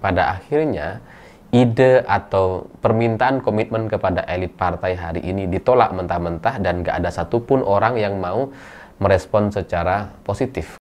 pada akhirnya ide atau permintaan komitmen kepada elit partai hari ini ditolak mentah-mentah dan gak ada satupun orang yang mau merespon secara positif.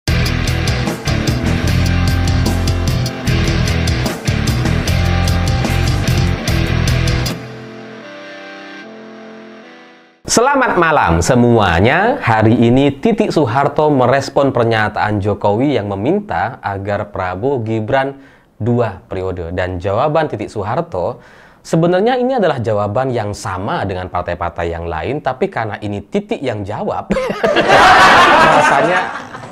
Selamat malam semuanya. Hari ini Titik Soeharto merespon pernyataan Jokowi yang meminta agar Prabowo Gibran 2 periode. Dan jawaban Titik Soeharto sebenarnya ini adalah jawaban yang sama dengan partai-partai yang lain, tapi karena ini Titik yang jawab rasanya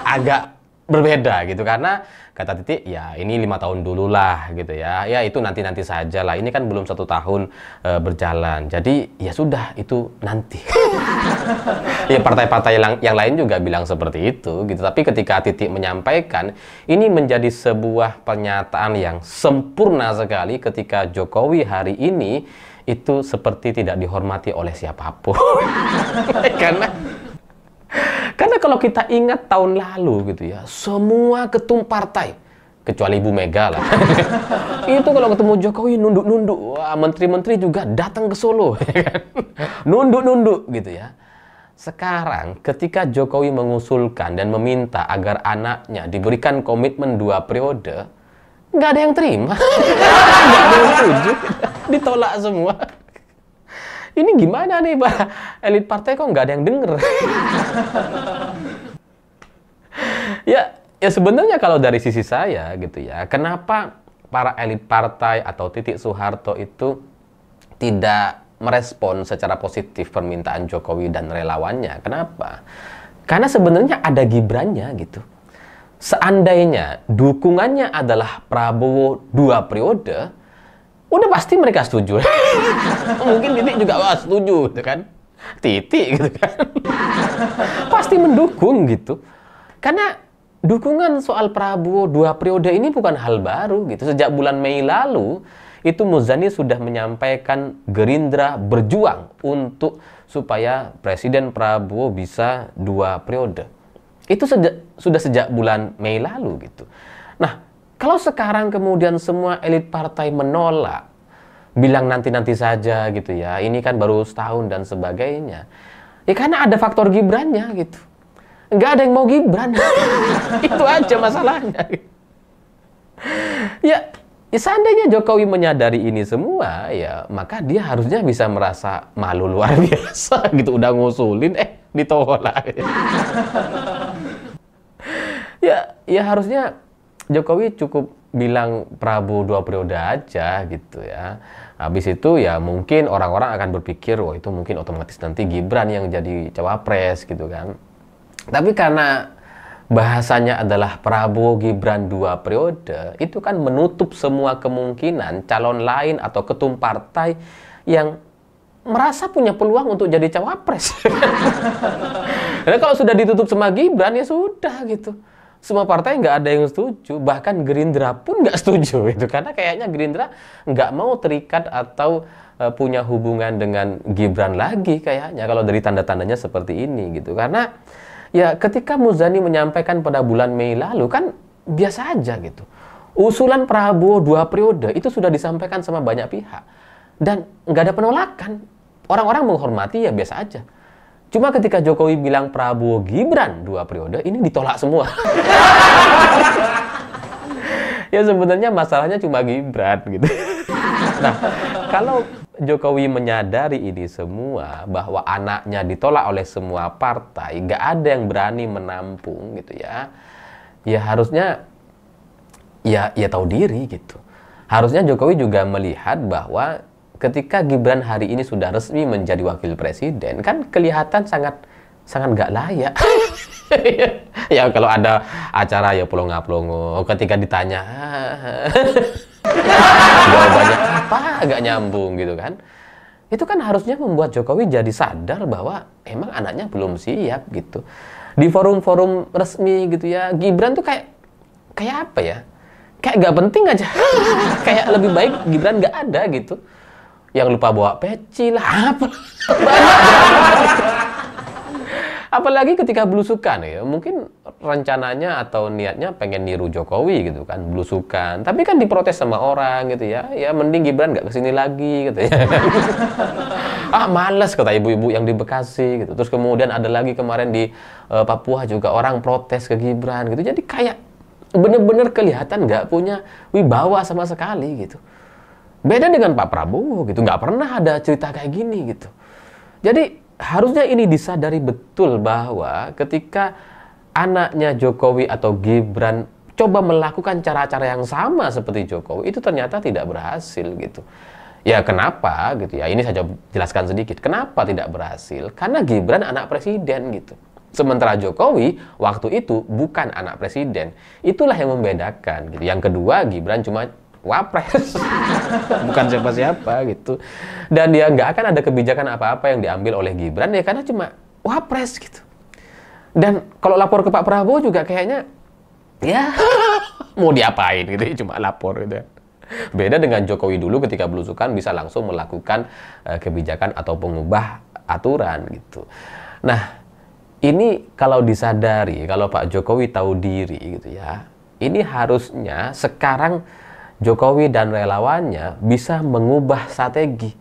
agak berbeda gitu, karena kata Titik, ya ini 5 tahun dulu lah gitu ya, ya itu nanti-nanti saja lah, ini kan belum 1 tahun berjalan, jadi ya sudah itu nanti. Ya partai-partai yang lain juga bilang seperti itu gitu, tapi ketika Titik menyampaikan, ini menjadi sebuah pernyataan yang sempurna sekali ketika Jokowi hari ini itu seperti tidak dihormati oleh siapapun. Karena kalau kita ingat tahun lalu gitu ya, semua ketum partai, kecuali Ibu Mega lah, itu kalau ketemu Jokowi nunduk-nunduk, wah menteri-menteri juga datang ke Solo, nunduk-nunduk gitu ya. Sekarang ketika Jokowi mengusulkan dan meminta agar anaknya diberikan komitmen 2 periode, nggak ada yang terima, nggak ada yang setuju, ditolak semua. Ini gimana nih Pak? Elit partai kok nggak ada yang denger? Ya sebenarnya kalau dari sisi saya gitu ya, kenapa para elit partai atau Titik Soeharto itu tidak merespon secara positif permintaan Jokowi dan relawannya? Kenapa? Karena sebenarnya ada Gibrannya gitu. Seandainya dukungannya adalah Prabowo 2 periode, udah pasti mereka setuju. Mungkin Titik juga wah setuju gitu kan. Titik gitu kan. Pasti mendukung gitu. Karena dukungan soal Prabowo 2 periode ini bukan hal baru gitu. Sejak bulan Mei lalu itu Muzani sudah menyampaikan Gerindra berjuang untuk supaya Presiden Prabowo bisa 2 periode. Itu sudah sejak bulan Mei lalu gitu. Nah, kalau sekarang kemudian semua elit partai menolak, bilang nanti-nanti saja gitu ya, ini kan baru setahun dan sebagainya. Ya karena ada faktor Gibrannya gitu. Nggak ada yang mau Gibran. Itu aja masalahnya. Ya seandainya Jokowi menyadari ini semua, ya maka dia harusnya bisa merasa malu luar biasa gitu. Udah ngusulin, ditolak. Ya harusnya Jokowi cukup bilang Prabowo 2 periode aja gitu ya. Habis itu ya mungkin orang-orang akan berpikir, wah itu mungkin otomatis nanti Gibran yang jadi cawapres gitu kan. Tapi karena bahasanya adalah Prabowo Gibran 2 periode, itu kan menutup semua kemungkinan calon lain atau ketum partai yang merasa punya peluang untuk jadi cawapres. Karena kalau sudah ditutup sama Gibran ya sudah gitu. Semua partai nggak ada yang setuju, bahkan Gerindra pun nggak setuju itu, karena kayaknya Gerindra nggak mau terikat atau punya hubungan dengan Gibran lagi kayaknya kalau dari tanda-tandanya seperti ini gitu. Karena ya ketika Muzani menyampaikan pada bulan Mei lalu kan biasa aja gitu. Usulan Prabowo 2 periode itu sudah disampaikan sama banyak pihak dan nggak ada penolakan. Orang-orang menghormati ya biasa aja. Cuma ketika Jokowi bilang Prabowo Gibran 2 periode, ini ditolak semua. Ya sebenarnya masalahnya cuma Gibran gitu. Nah, kalau Jokowi menyadari ini semua, bahwa anaknya ditolak oleh semua partai, nggak ada yang berani menampung gitu ya. Ya harusnya ya tahu diri gitu. Harusnya Jokowi juga melihat bahwa ketika Gibran hari ini sudah resmi menjadi wakil presiden, kan kelihatan sangat nggak layak. Ya kalau ada acara ya pelongo-pelongo, ketika ditanya jawabannya apa agak nyambung gitu kan. Itu kan harusnya membuat Jokowi jadi sadar bahwa emang anaknya belum siap gitu. Di forum-forum resmi gitu ya, Gibran tuh kayak apa ya? Kayak nggak penting aja. Kayak lebih baik Gibran nggak ada gitu. Yang lupa bawa peci lah, apa banyak. Apalagi ketika belusukan ya, mungkin rencananya atau niatnya pengen niru Jokowi gitu kan, belusukan. Tapi kan diprotes sama orang gitu ya. Ya mending Gibran nggak kesini lagi gitu ya. Ah males kata ibu-ibu yang di Bekasi gitu. Terus kemudian ada lagi kemarin di Papua juga orang protes ke Gibran gitu. Jadi kayak bener-bener kelihatan nggak punya wibawa sama sekali gitu. Beda dengan Pak Prabowo gitu, nggak pernah ada cerita kayak gini gitu. Jadi harusnya ini disadari betul bahwa ketika anaknya Jokowi atau Gibran coba melakukan cara-cara yang sama seperti Jokowi, itu ternyata tidak berhasil gitu. Ya kenapa gitu ya, ini saja jelaskan sedikit. Kenapa tidak berhasil? Karena Gibran anak presiden gitu. Sementara Jokowi waktu itu bukan anak presiden. Itulah yang membedakan gitu. Yang kedua, Gibran cuma wapres, bukan siapa-siapa gitu. Dan ya nggak akan ada kebijakan apa-apa yang diambil oleh Gibran ya karena cuma wapres gitu. Dan kalau lapor ke Pak Prabowo juga kayaknya ya mau diapain gitu, cuma lapor gitu. Beda dengan Jokowi dulu ketika belusukan bisa langsung melakukan kebijakan atau mengubah aturan gitu. Nah ini kalau disadari, kalau Pak Jokowi tahu diri gitu ya, ini harusnya sekarang Jokowi dan relawannya bisa mengubah strategi.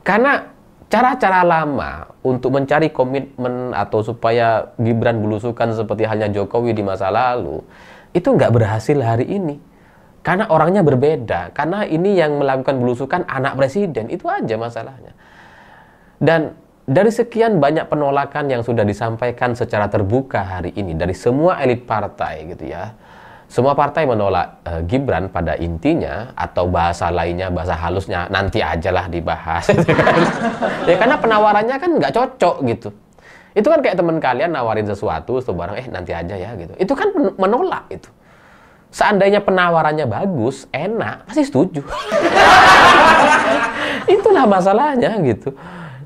Karena cara-cara lama untuk mencari komitmen atau supaya Gibran belusukan seperti halnya Jokowi di masa lalu, itu nggak berhasil hari ini. Karena orangnya berbeda. Karena ini yang melakukan belusukan anak presiden, itu aja masalahnya. Dan dari sekian banyak penolakan yang sudah disampaikan secara terbuka hari ini dari semua elit partai gitu ya. Semua partai menolak Gibran pada intinya, atau bahasa lainnya, bahasa halusnya, nanti ajalah dibahas. Ya karena penawarannya kan nggak cocok gitu. Itu kan kayak teman kalian nawarin sesuatu, barang nanti aja ya gitu. Itu kan menolak itu. Seandainya penawarannya bagus, enak, pasti setuju. Itulah masalahnya gitu.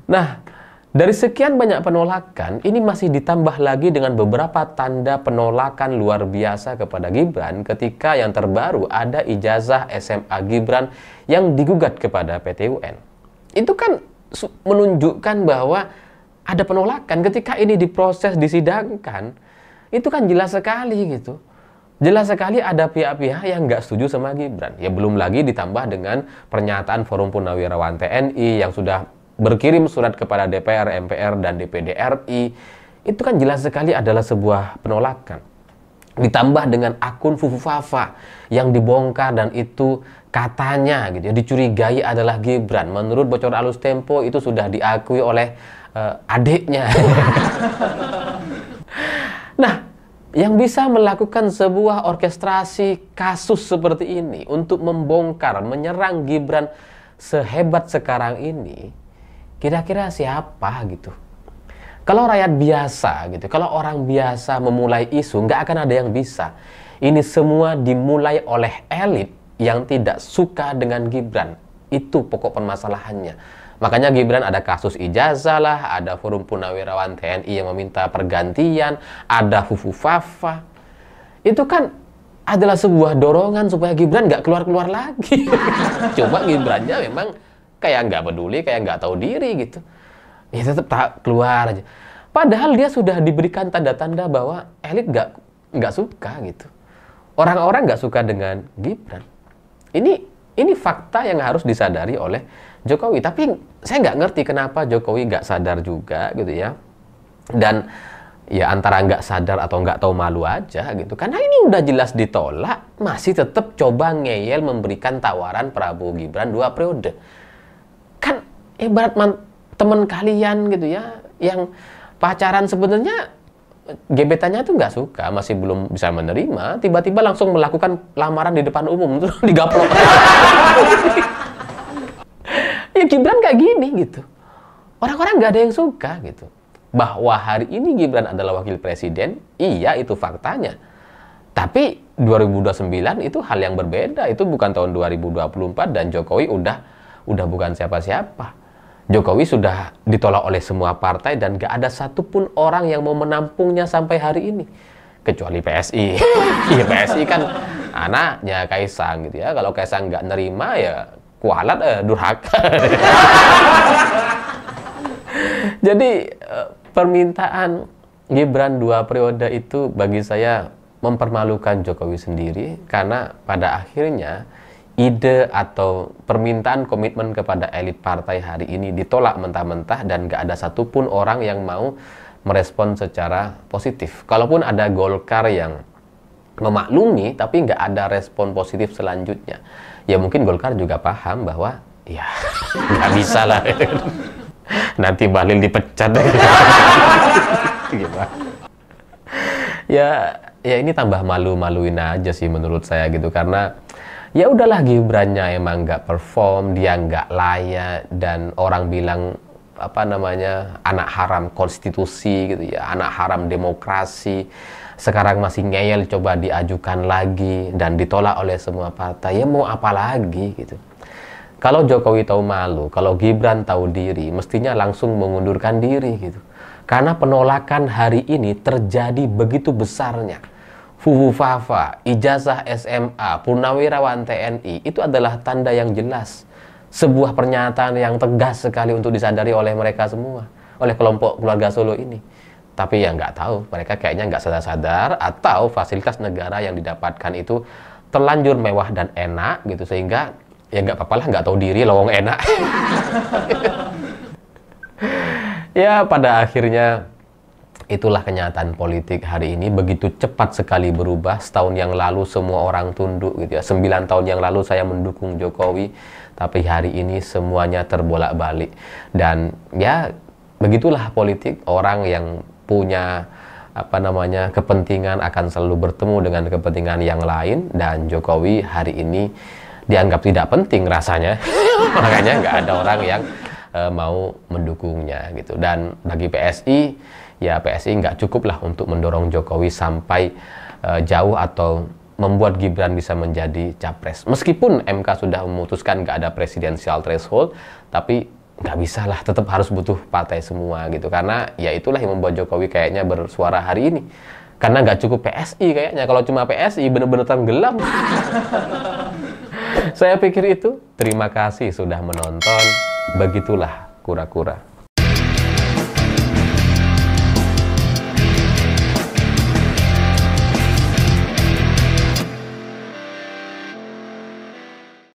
Nah, dari sekian banyak penolakan, ini masih ditambah lagi dengan beberapa tanda penolakan luar biasa kepada Gibran ketika yang terbaru ada ijazah SMA Gibran yang digugat kepada PT UN. Itu kan menunjukkan bahwa ada penolakan ketika ini diproses, disidangkan. Itu kan jelas sekali gitu. Jelas sekali ada pihak-pihak yang nggak setuju sama Gibran. Ya belum lagi ditambah dengan pernyataan Forum Purnawirawan TNI yang sudah berkirim surat kepada DPR, MPR, dan DPD RI, itu kan jelas sekali adalah sebuah penolakan. Ditambah dengan akun Fufu Fafa yang dibongkar dan itu katanya gitu ya, dicurigai adalah Gibran. Menurut bocor alus Tempo itu sudah diakui oleh adiknya. Nah, yang bisa melakukan sebuah orkestrasi kasus seperti ini untuk membongkar, menyerang Gibran sehebat sekarang ini, kira-kira siapa gitu? Kalau rakyat biasa gitu, kalau orang biasa memulai isu, nggak akan ada yang bisa. Ini semua dimulai oleh elit yang tidak suka dengan Gibran. Itu pokok permasalahannya. Makanya Gibran ada kasus ijazah lah, ada Forum Purnawirawan TNI yang meminta pergantian, ada Fufu Fafa. Itu kan adalah sebuah dorongan supaya Gibran nggak keluar-keluar lagi. Coba Gibrannya memang kayak nggak peduli, kayak nggak tahu diri gitu. Ya tetap tak keluar aja. Padahal dia sudah diberikan tanda-tanda bahwa elit nggak suka gitu. Orang-orang nggak suka dengan Gibran. Ini fakta yang harus disadari oleh Jokowi. Tapi saya nggak ngerti kenapa Jokowi nggak sadar juga gitu ya. Dan ya antara nggak sadar atau nggak tahu malu aja gitu. Karena ini udah jelas ditolak, masih tetap coba ngeyel memberikan tawaran Prabowo Gibran 2 periode. Kan ibarat teman kalian gitu ya, yang pacaran sebenarnya gebetannya tuh nggak suka, masih belum bisa menerima, tiba-tiba langsung melakukan lamaran di depan umum, terus digaplok. Ya Gibran kayak gini gitu. Orang-orang nggak ada yang suka gitu. Bahwa hari ini Gibran adalah wakil presiden, iya itu faktanya. Tapi 2029 itu hal yang berbeda, itu bukan tahun 2024 dan Jokowi udah bukan siapa-siapa. Jokowi sudah ditolak oleh semua partai dan gak ada satupun orang yang mau menampungnya sampai hari ini. Kecuali PSI. Iya PSI kan anaknya Kaisang gitu ya. Kalau Kaisang gak nerima ya kualat durhaka. Jadi permintaan Gibran 2 periode itu bagi saya mempermalukan Jokowi sendiri, karena pada akhirnya ide atau permintaan komitmen kepada elit partai hari ini ditolak mentah-mentah dan gak ada satupun orang yang mau merespon secara positif. Kalaupun ada Golkar yang memaklumi, tapi nggak ada respon positif selanjutnya. Ya mungkin Golkar juga paham bahwa ya nggak bisa lah. Nanti Bahlil dipecat. Gimana? Ya ini tambah malu-maluin aja sih menurut saya gitu, karena ya udahlah, Gibrannya emang nggak perform, dia nggak layak, dan orang bilang apa namanya, anak haram konstitusi gitu ya, anak haram demokrasi. Sekarang masih ngeyel, coba diajukan lagi dan ditolak oleh semua partai. Ya mau apa lagi gitu. Kalau Jokowi tahu malu, kalau Gibran tahu diri, mestinya langsung mengundurkan diri gitu. Karena penolakan hari ini terjadi begitu besarnya. Fufufafa, ijazah SMA, purnawirawan TNI, itu adalah tanda yang jelas. Sebuah pernyataan yang tegas sekali untuk disadari oleh mereka semua, oleh kelompok keluarga Solo ini. Tapi ya nggak tahu, mereka kayaknya nggak sadar-sadar, atau fasilitas negara yang didapatkan itu terlanjur mewah dan enak gitu, sehingga ya nggak apa-apa lah, nggak tahu diri, lowong enak. Ya pada akhirnya itulah kenyataan politik hari ini, begitu cepat sekali berubah. Setahun yang lalu semua orang tunduk gitu ya, 9 tahun yang lalu saya mendukung Jokowi, tapi hari ini semuanya terbolak-balik. Dan ya begitulah politik, orang yang punya apa namanya kepentingan akan selalu bertemu dengan kepentingan yang lain, dan Jokowi hari ini dianggap tidak penting rasanya. Makanya nggak ada orang yang mau mendukungnya gitu. Dan bagi PSI, ya PSI nggak cukup lah untuk mendorong Jokowi sampai jauh atau membuat Gibran bisa menjadi capres. Meskipun MK sudah memutuskan nggak ada presidensial threshold, tapi nggak bisa lah, tetap harus butuh partai semua gitu. Karena ya itulah yang membuat Jokowi kayaknya bersuara hari ini. Karena nggak cukup PSI kayaknya, kalau cuma PSI bener-bener tenggelam. Saya pikir itu. Terima kasih sudah menonton. Begitulah kura-kura.